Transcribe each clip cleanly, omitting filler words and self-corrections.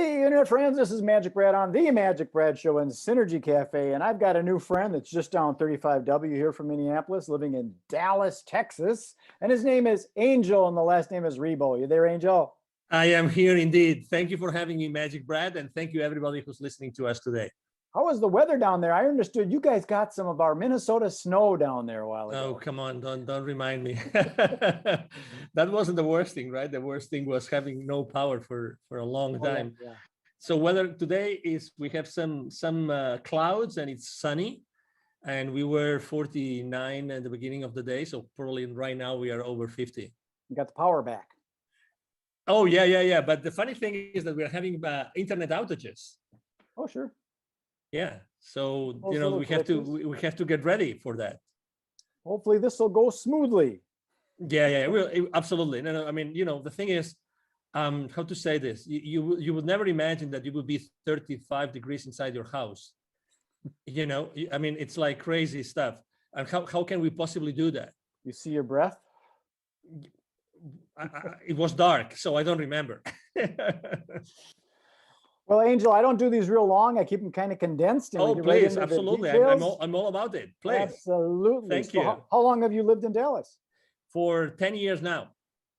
Hey, internet friends, this is Magic Brad on the Magic Brad Show in Synergy Cafe, and I've got a new friend that's just down 35W here from Minneapolis, living in Dallas, Texas, and his name is Angel, and the last name is Ribo. You there, Angel? I am here indeed. Thank you for having me, Magic Brad, and thank you everybody who's listening to us today. How was the weather down there? I understood you guys got some of our Minnesota snow down there a while ago. Oh, come on, don't remind me. That wasn't the worst thing, right? The worst thing was having no power for a long time. Yeah. So weather today is we have some clouds and it's sunny, and we were 49 at the beginning of the day. So probably right now we are over 50. You got the power back. Oh yeah. But the funny thing is that we're having internet outages. Oh sure. Yeah. So Those you know little we have to get ready for that. Hopefully this will go smoothly. Yeah. Absolutely. No. I mean, the thing is, how to say this? You would never imagine that you would be 35 degrees inside your house. I mean, it's like crazy stuff. And how can we possibly do that? You see your breath? It was dark, so I don't remember. Well, Angel, I don't do these real long. I keep them kind of condensed. And Oh, we get please, right into the absolutely. details. I'm all about it. Please. Absolutely. Thank So you. how long have you lived in Dallas? For 10 years now.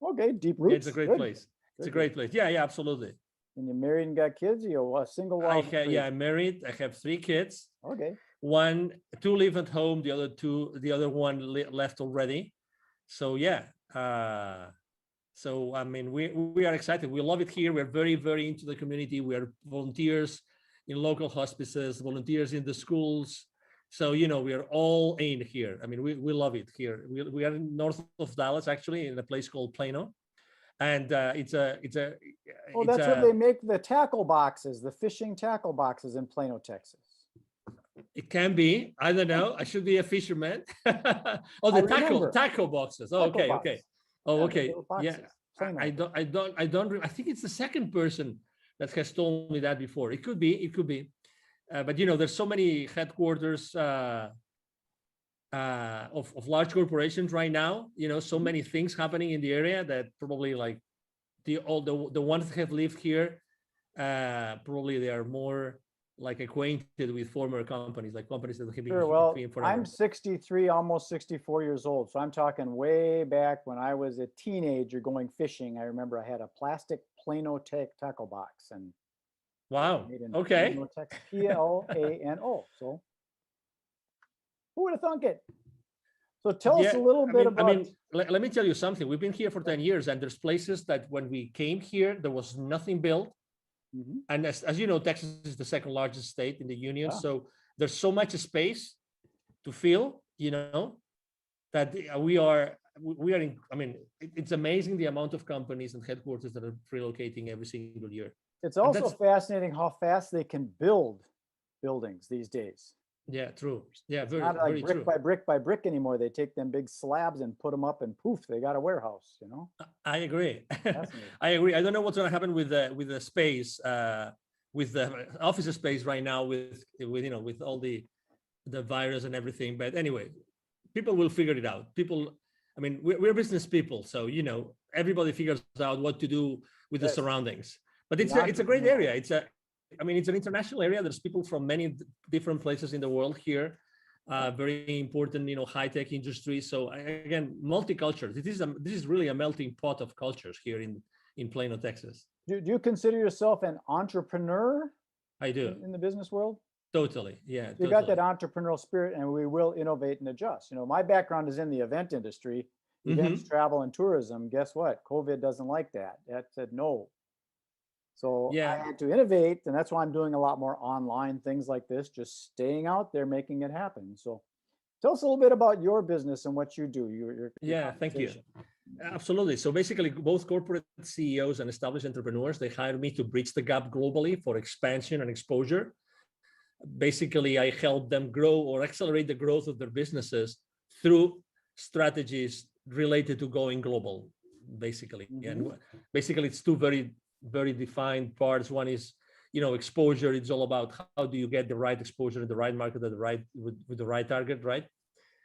Okay, deep roots. Yeah, it's a great place. It's a great place. Yeah, absolutely. And you're married and got kids? You're single? Wild, I'm married. I have 3 kids. Okay. 2 live at home. The other one left already. So yeah. So I mean, we are excited. We love it here. We're very, very into the community. We are volunteers in local hospices, volunteers in the schools. So we are all in here. I mean, we love it here. We are north of Dallas, actually, in a place called Plano, and it's a. Oh, that's where they make the tackle boxes, the fishing tackle boxes in Plano, Texas. It can be. I don't know. I should be a fisherman. Oh, the tackle boxes. Oh, okay. Oh, okay. Yeah. I don't. I think it's the second person that has told me that before. It could be. But there's so many headquarters of large corporations right now. So many things happening in the area that probably like the ones that have lived here, probably they are more like acquainted with former companies, like companies that have been Sure. Well, here forever. I'm 63, almost 64 years old. So I'm talking way back when I was a teenager going fishing. I remember I had a plastic Plano tackle box and wow. Okay. Plano. So who would have thunk it? So tell us a little bit about. I mean, let me tell you something. We've been here for 10 years, and there's places that when we came here, there was nothing built. Mm-hmm. And as you know, Texas is the second largest state in the union. Yeah. So there's so much space to fill, that we are in. I mean, it's amazing the amount of companies and headquarters that are relocating every single year. It's also fascinating how fast they can build buildings these days. Yeah, true. Yeah, very, not like very brick true. by brick by brick anymore. They take them big slabs and put them up, and poof, they got a warehouse. I agree. I agree. I don't know what's going to happen with the space, with the office space right now, with all the virus and everything. But anyway, people will figure it out. I mean, we're business people, so everybody figures out what to do with the surroundings. But it's a great area. It's an international area. There's people from many different places in the world here. Very important, high-tech industry. So again, multicultural. This is really a melting pot of cultures here in Plano, Texas. Do you consider yourself an entrepreneur? I do. In the business world? Totally. Yeah. You got that entrepreneurial spirit, and we will innovate and adjust. My background is in the event industry, events, travel, and tourism. Guess what? COVID doesn't like that. That said no. So I had to innovate, and that's why I'm doing a lot more online things like this, just staying out there, making it happen. So tell us a little bit about your business and what you do. Thank you. Absolutely. So basically, both corporate CEOs and established entrepreneurs, they hire me to bridge the gap globally for expansion and exposure. Basically, I help them grow or accelerate the growth of their businesses through strategies related to going global, basically. Mm-hmm. And basically, it's two very, very defined parts. One is, exposure. It's all about how do you get the right exposure in the right market at the right with the right target, right?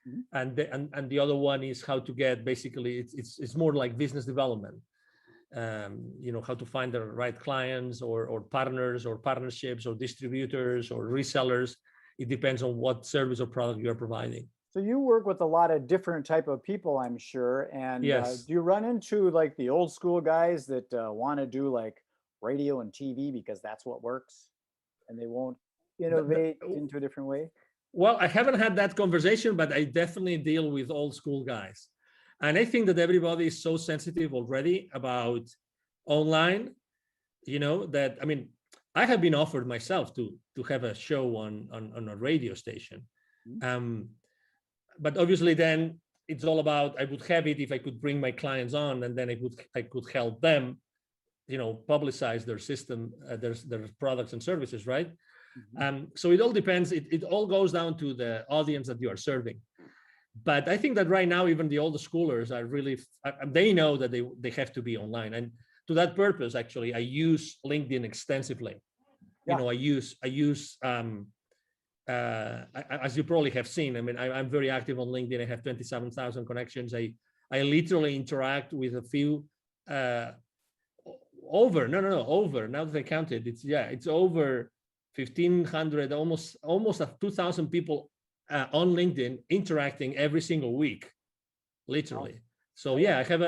Mm-hmm. And the other one is how to get, basically, it's more like business development. how to find the right clients or partners or partnerships or distributors or resellers. It depends on what service or product you're providing. So you work with a lot of different type of people, I'm sure. And Yes. do you run into like the old school guys that want to do like radio and TV because that's what works, and they won't innovate into a different way? Well, I haven't had that conversation, but I definitely deal with old school guys. And I think that everybody is so sensitive already about online, that, I mean, I have been offered myself to have a show on a radio station. But obviously then it's all about, I would have it if I could bring my clients on, and then I could help them, publicize their system, their products and services, right? So it all depends. It all goes down to the audience that you are serving. But I think that right now, even the older schoolers are really, they know that they have to be online. And to that purpose, actually, I use LinkedIn extensively. Yeah. I use as you probably have seen, I mean, I'm very active on LinkedIn. I have 27,000 connections. I literally interact with a few, over, now that I counted, it's over 1,500, almost 2,000 people on LinkedIn interacting every single week, literally. Wow. So yeah, I have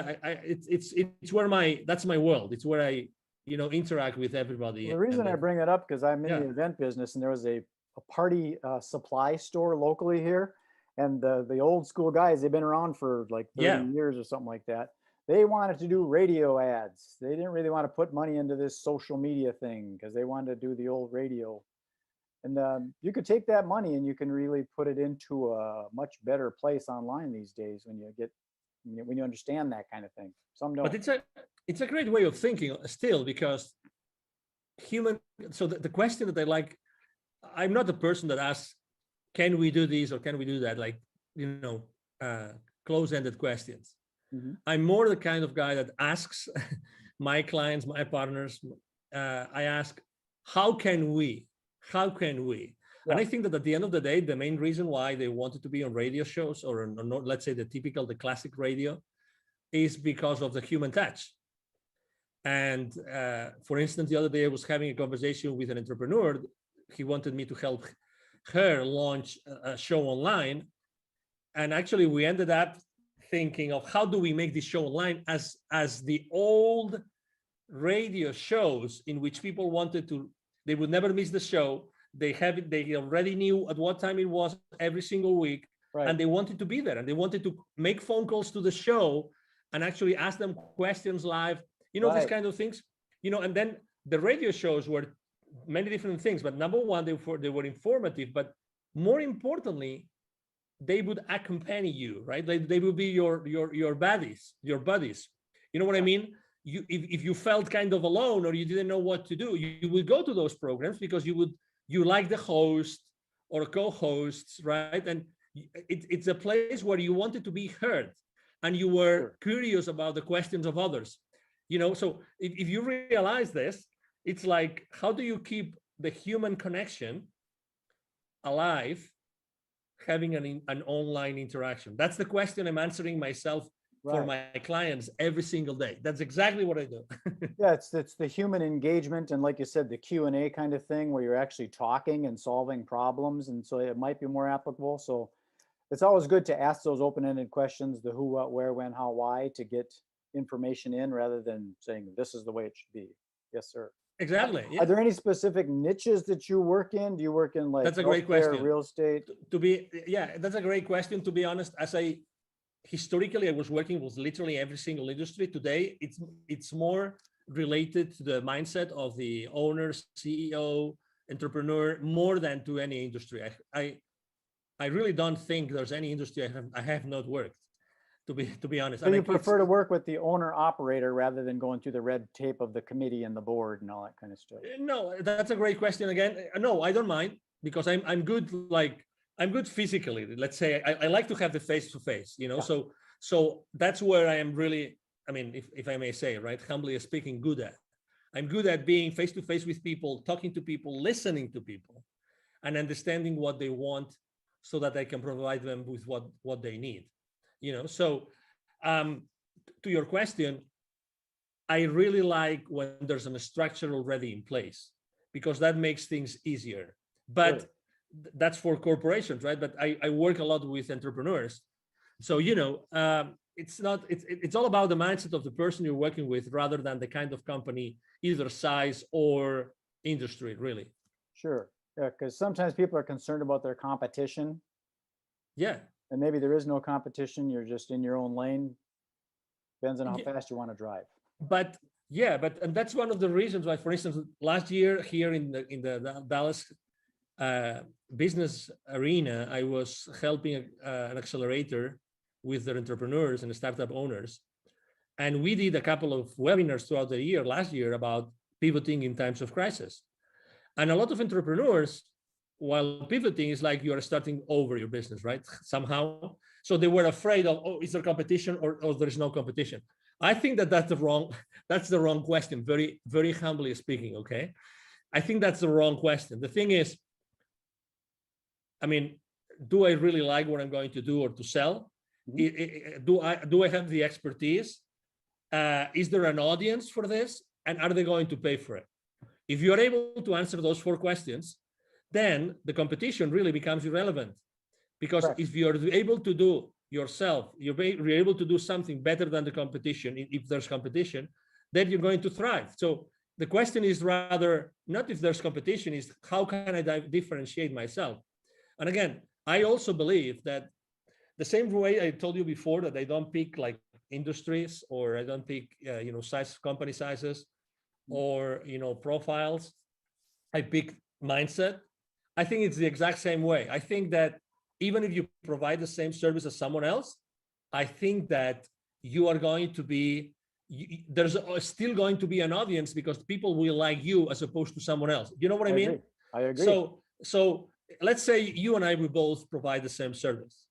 it's where that's my world. It's where I, interact with everybody. Well, the reason I bring it up, because I'm in the event business, and there was a party supply store locally here, and the old school guys, they've been around for like 30 years or something like that. They wanted to do radio ads. They didn't really want to put money into this social media thing because they wanted to do the old radio. And you could take that money and you can really put it into a much better place online these days when you understand that kind of thing. Some don't. But it's a great way of thinking still, because so the question that I like, I'm not the person that asks, can we do this or can we do that? Like, close-ended questions. I'm more the kind of guy that asks my clients, my partners, I ask, how can we? Yeah. And I think that at the end of the day, the main reason why they wanted to be on radio shows or let's say the classic radio, is because of the human touch. And for instance, the other day I was having a conversation with an entrepreneur. He wanted me to help her launch a show online. And actually we ended up thinking of how do we make this show online as the old radio shows in which people they would never miss the show. They already knew at what time it was every single week. Right. And they wanted to be there, and they wanted to make phone calls to the show and actually ask them questions live, these kind of things, and then the radio shows were many different things, but number one, they were informative, but more importantly, they would accompany you, right? They would be your buddies. You know what I mean? If you felt kind of alone or you didn't know what to do, you would go to those programs because you like the host or co-hosts, right? And it's a place where you wanted to be heard and you were curious about the questions of others. So if you realize this, it's like, how do you keep the human connection alive, having an online interaction? That's the question I'm answering myself for my clients every single day. That's exactly what I do. Yeah, it's the human engagement, and like you said, the Q&A kind of thing where you're actually talking and solving problems, and so it might be more applicable. So it's always good to ask those open-ended questions, the who, what, where, when, how, why, to get information in rather than saying this is the way it should be. Yes, sir. Exactly. Are there any specific niches that you work in? Do you work in like that's a great question. Real estate? That's a great question. To be honest, historically, I was working with literally every single industry. Today, it's more related to the mindset of the owner, CEO, entrepreneur, more than to any industry. I really don't think there's any industry I have not worked. To be honest. So you prefer to work with the owner operator rather than going through the red tape of the committee and the board and all that kind of stuff? No, that's a great question again. No, I don't mind, because I'm good. I'm good physically. Let's say I like to have the face-to-face, Yeah. So that's where I am really, I mean, if I may say, right, humbly speaking, good at. I'm good at being face-to-face with people, talking to people, listening to people, and understanding what they want so that I can provide them with what they need. So to your question, I really like when there's a structure already in place, because that makes things easier. But that's for corporations, right? But I work a lot with entrepreneurs. So, it's all about the mindset of the person you're working with rather than the kind of company, either size or industry, really. Sure. Yeah, because sometimes people are concerned about their competition. Yeah. And maybe there is no competition. You're just in your own lane. Depends on how fast you want to drive. But and that's one of the reasons why, for instance, last year here in the Dallas business arena, I was helping an accelerator with their entrepreneurs and startup owners. And we did a couple of webinars throughout the year, last year, about pivoting in times of crisis. And a lot of entrepreneurs, while pivoting, is like you are starting over your business, right? Somehow. So they were afraid of, oh, is there competition or there is no competition? I think that's the wrong question, very, very humbly speaking, okay? I think that's the wrong question. The thing is, I mean, do I really like what I'm going to do or to sell? Do I have the expertise? Is there an audience for this? And are they going to pay for it? If you're able to answer those 4 questions, then the competition really becomes irrelevant. Because if you're able to do yourself, you're able to do something better than the competition, if there's competition, then you're going to thrive. So the question is rather not if there's competition, is how can I differentiate myself? And again, I also believe that the same way I told you before that I don't pick like industries, or I don't pick company sizes, or profiles. I pick mindset. I think it's the exact same way. I think that even if you provide the same service as someone else, I think that you are going to be, there's still going to be an audience, because people will like you as opposed to someone else. You know what I mean? I agree. So let's say you and I will both provide the same service.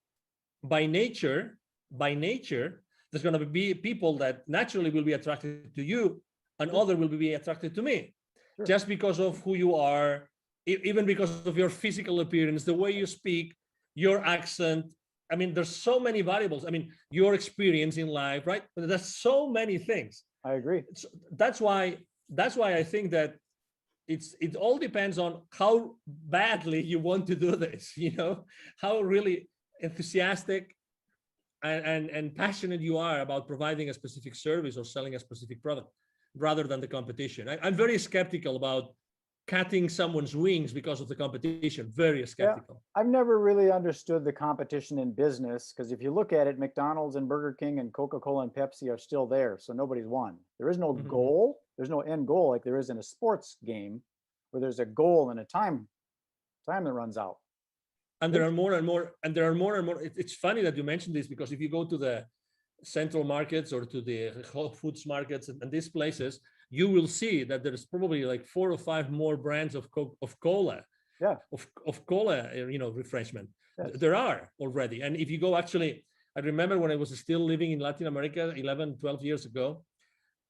By nature, there's going to be people that naturally will be attracted to you, and other will be attracted to me, just because of who you are, even because of your physical appearance, the way you speak, your accent. I mean, there's so many variables. I mean, your experience in life, right? There's so many things. I agree. So that's why I think that it all depends on how badly you want to do this, how really enthusiastic and passionate you are about providing a specific service or selling a specific product, rather than the competition. I'm very skeptical about cutting someone's wings because of the competition. Very skeptical. Yeah, I've never really understood the competition in business, because if you look at it, McDonald's and Burger King and Coca-Cola and Pepsi are still there. So nobody's won. There is no goal. There's no end goal like there is in a sports game, where there's a goal and a time that runs out. And there are more and more. It's funny that you mentioned this, because if you go to the central markets or to the Whole Foods markets and these places, you will see that there's probably like 4 or 5 more brands of cola, of cola, refreshment. Yes. There are already. And if you go, actually, I remember when I was still living in Latin America 11, 12 years ago,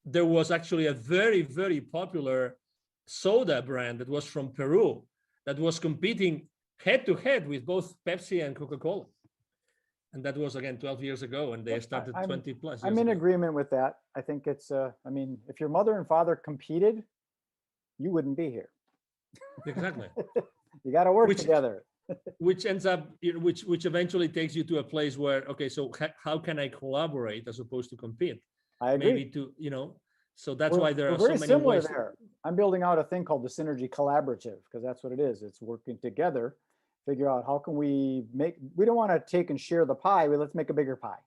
there was actually a very, very popular soda brand that was from Peru that was competing head to head with both Pepsi and Coca-Cola. And that was, again, 12 years ago, and they started 20 plus years I'm in ago. agreement with that. I think it's, if your mother and father competed, you wouldn't be here. Exactly. You got to work together. Which ends up, which eventually takes you to a place where, okay, so how can I collaborate as opposed to compete? I agree. Maybe so that's why there are so many similar ways. There. I'm building out a thing called the Synergy Collaborative, because that's what it is. It's working together. Figure out how can we don't want to take and share the pie, but let's make a bigger pie.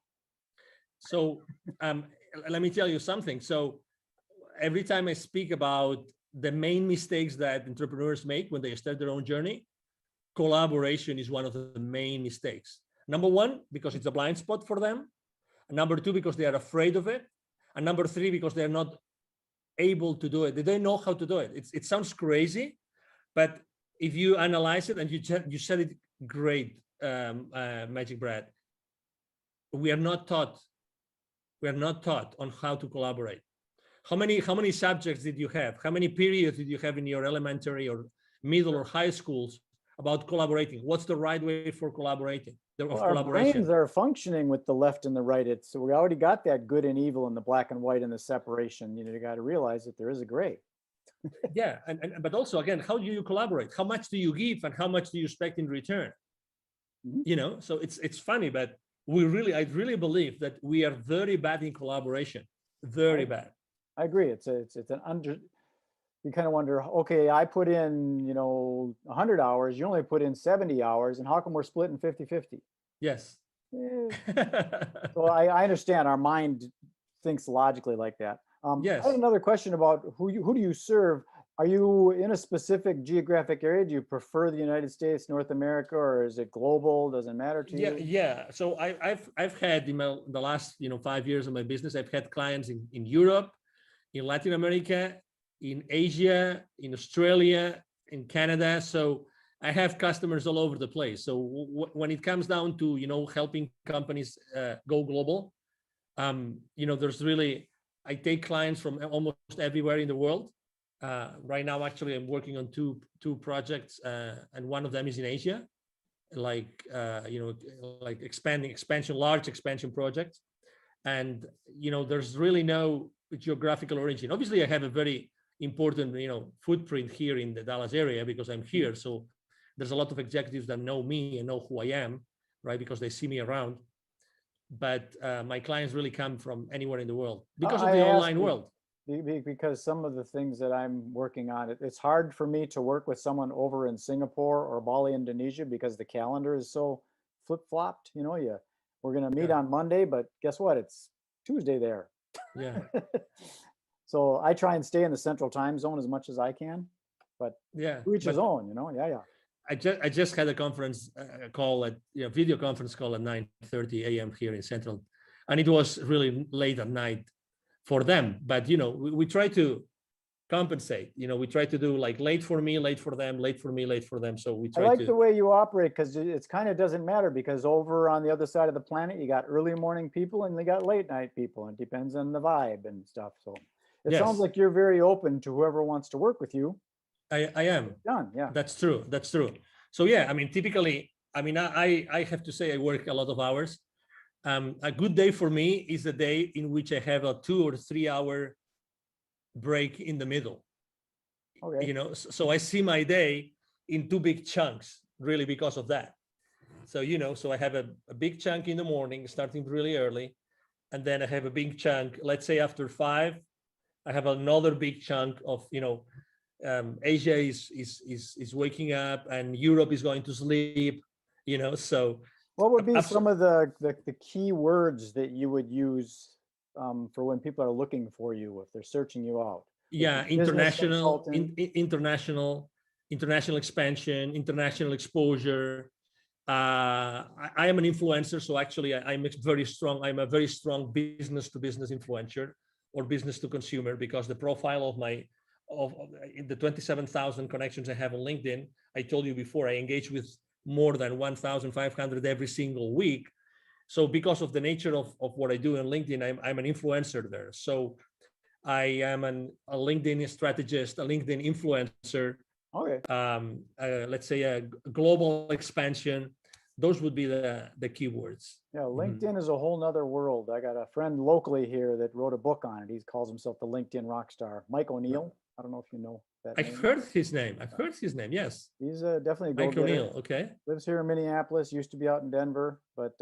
So let me tell you something. So every time I speak about the main mistakes that entrepreneurs make when they start their own journey, collaboration is one of the main mistakes. Number 1, because it's a blind spot for them. And number 2, because they are afraid of it. And number 3, because they're not able to do it. They don't know how to do it. It sounds crazy, but if you analyze it, and you said it great, MagicBrad, we are not taught on how to collaborate. How many subjects did you have? How many periods did you have in your elementary or middle or high schools about collaborating. What's the right way for collaborating? Our brains are functioning with the left and the right. So we already got that good and evil and the black and white and the separation. You got to realize that there is a gray. Yeah, but also again, how do you collaborate? How much do you give and how much do you expect in return? So it's funny, but I really believe that we are very bad in collaboration. Very bad. I agree. It's an you kind of wonder, okay, I put in, 100 hours, you only put in 70 hours, and how come we're splitting 50-50? Yes. So I understand our mind thinks logically like that. Yes. I have another question about who do you serve? Are you in a specific geographic area? Do you prefer the United States, North America, or is it global? Doesn't matter to you? Yeah. So I've had in the last 5 years of my business, I've had clients in Europe, in Latin America, in Asia, in Australia, in Canada. So I have customers all over the place. So when it comes down to helping companies go global, there's really, I take clients from almost everywhere in the world. Right now, actually, I'm working on two projects, and one of them is in Asia, like large expansion projects. And there's really no geographical origin. Obviously, I have a very important footprint here in the Dallas area because I'm here. So there's a lot of executives that know me and know who I am, right? Because they see me around. But my clients really come from anywhere in the world because of the online world. Because some of the things that I'm working on, it's hard for me to work with someone over in Singapore or Bali, Indonesia, because the calendar is so flip-flopped. We're going to meet on Monday, but guess what? It's Tuesday there. Yeah. So I try and stay in the central time zone as much as I can, but to each his own, Yeah. I just had a conference call video conference call at 9:30 a.m. here in Central, and it was really late at night for them. But we try to compensate. We try to do like late for me, late for them, late for me, late for them. So we try. I like the way you operate because it's kind of doesn't matter because over on the other side of the planet, you got early morning people and they got late night people. It depends on the vibe and stuff. So it sounds like you're very open to whoever wants to work with you. I am. Done. Yeah. That's true. So yeah, I mean, typically, I have to say I work a lot of hours. A good day for me is a day in which I have a 2 or 3 hour break in the middle. Okay. So I see my day in 2 big chunks, really, because of that. So so I have a big chunk in the morning, starting really early, and then I have a big chunk. Let's say after 5, I have another big chunk of Asia is waking up and Europe is going to sleep. So what would be some of the key words that you would use for when people are looking for you if they're searching you out? Yeah, international expansion, international exposure. I am an influencer, so actually I'm a very strong business to business influencer or business to consumer, because the profile of the 27,000 connections I have on LinkedIn, I told you before, I engage with more than 1,500 every single week. So because of the nature of what I do on LinkedIn, I'm an influencer there. So I am a LinkedIn strategist, a LinkedIn influencer. Okay. Let's say a global expansion. Those would be the keywords. Yeah, LinkedIn is a whole nother world. I got a friend locally here that wrote a book on it. He calls himself the LinkedIn rock star, Mike O'Neill. I don't know if you know that name. I've heard his name. Yes. He's definitely a Mike O'Neill. Okay. Lives here in Minneapolis, used to be out in Denver, but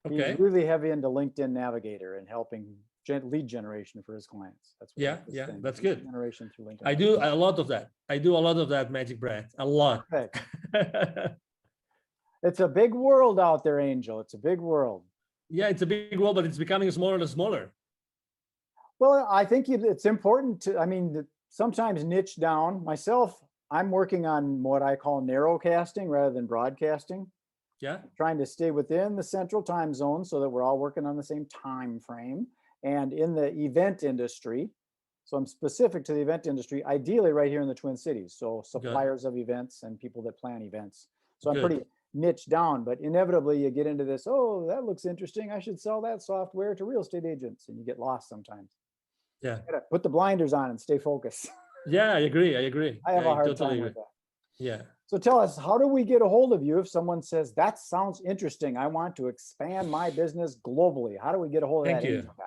he's really heavy into LinkedIn Navigator and helping lead generation for his clients. That's what that's good. Generation through LinkedIn. I do a lot of that. MagicBrad, a lot. It's a big world out there, Angel. It's a big world. Yeah, it's a big world, but it's becoming smaller and smaller. Well, I think it's important to, sometimes niche down. Myself, I'm working on what I call narrowcasting rather than broadcasting. Yeah. Trying to stay within the central time zone so that we're all working on the same time frame. And in the event industry, so I'm specific to the event industry, ideally right here in the Twin Cities. So suppliers of events and people that plan events. So I'm pretty niche down, but inevitably you get into this, oh, that looks interesting, I should sell that software to real estate agents, and you get lost sometimes. Yeah. You gotta put the blinders on and stay focused. Yeah, I agree. I have a hard time with that. Yeah. So tell us, how do we get a hold of you if someone says, that sounds interesting, I want to expand my business globally? How do we get a hold of that angel guy?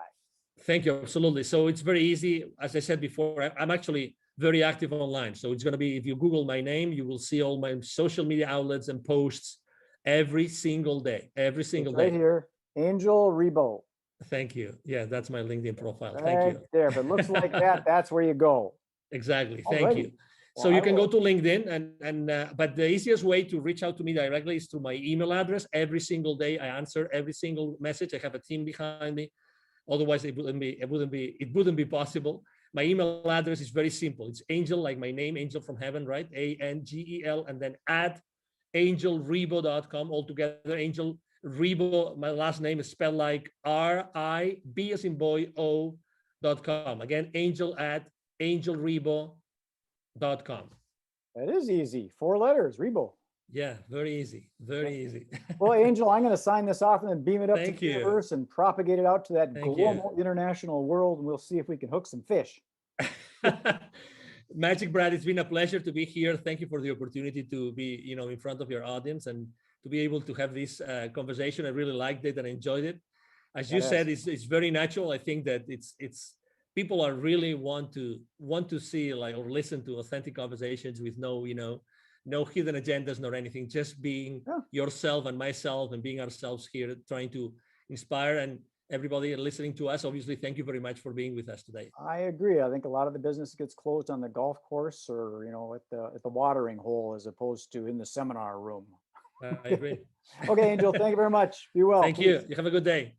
Thank you. Absolutely. So it's very easy. As I said before, I'm actually very active online. So it's going to be, if you Google my name, you will see all my social media outlets and posts every single day, every single day. Right here, Angel Ribo. Thank you. Yeah, that's my LinkedIn profile. Right Thank you. there. If it looks like that, that's where you go. Exactly. Thank you. So you can go to LinkedIn but the easiest way to reach out to me directly is through my email address. Every single day, I answer every single message. I have a team behind me. Otherwise, it wouldn't be possible. My email address is very simple. It's Angel, like my name, Angel from Heaven, right? ANGEL, and then at angelribo.com altogether. Angel Ribo, my last name is spelled like RIB as in boy O.com. Again, Angel at angelribo.com. That is easy. 4 letters, Ribo. Yeah, very easy. Very easy. Well, Angel, I'm going to sign this off and then beam it up to the you. universe and propagate it out to that Thank global you. international world. And we'll see if we can hook some fish. MagicBrad, it's been a pleasure to be here. Thank you for the opportunity to be, in front of your audience and to be able to have this conversation. I really liked it and enjoyed it. As you said, it's very natural. I think that it's people are really want to see or listen to authentic conversations with no hidden agendas nor anything, just being yourself and myself and being ourselves here, trying to inspire. And everybody listening to us, obviously, thank you very much for being with us today. I agree. I think a lot of the business gets closed on the golf course or, at the watering hole as opposed to in the seminar room. I agree. Okay, Angel, thank you very much. Be well. Thank you. You have a good day.